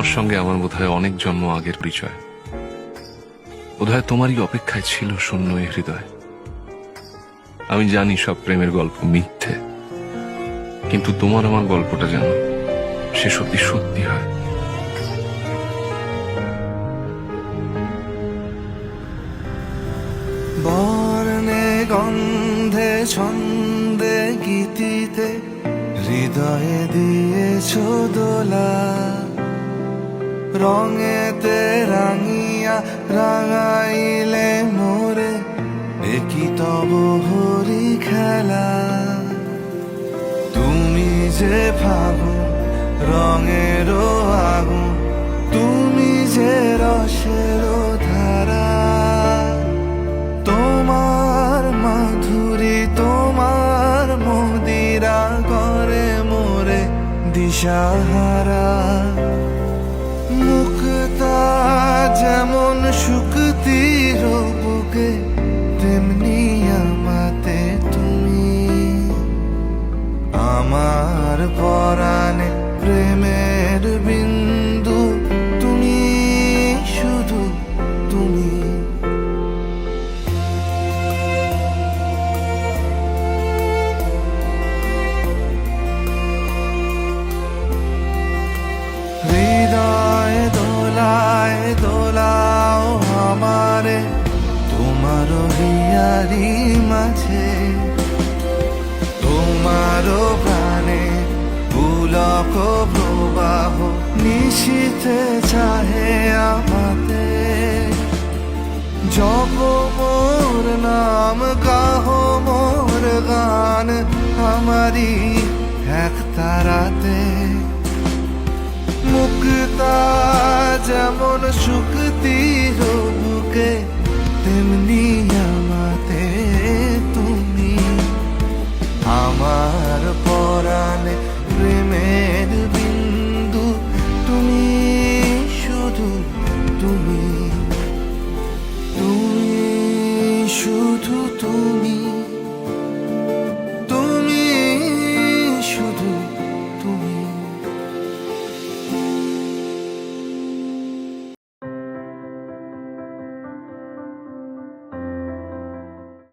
তোমার সঙ্গে আমার বোধহয় অনেক জন্ম আগের পরিচয়। বোধহয় তোমারই অপেক্ষায় ছিল শূন্য এ হৃদয়। আমি জানি সব প্রেমের গল্প মিথ্যে, কিন্তু তোমার আমার গল্পটা জানো সে সত্যি সত্যি হয়। বর্ণে গন্ধে ছন্দে গীতিতে হৃদয়ে দিয়েছ দোলা, রঙেতে রাঙিয়া রাঙাইলে মোরে একই তব হরি খেলা। তুমি যে ফাগুন রঙেরও আগুন, তুমি যে রসেরও ধারা, তোমার মাধুরী তোমার মদিরা করে মোরে দিশাহারা। মুক্তা যেমন শুকতির বুকে, তেমনি আমাতে তুমি। আমার পরাণে প্রেমের বিন্দু তুমি, শুধু তুমি। হৃদয় দোলায় দোলাও আমারে তোমার হিয়ারি মাঝে, তোমারও প্রাণে পুলক প্রবাহ নিশীথে চাহে আমাতে। জপ মোর নাম গাহ মোর গান আমারি এক তারাতে। মুক্তা যেমন শুকতির বুকে, তেমনি আমাতে তুমি। আমার পরাণে প্রেমে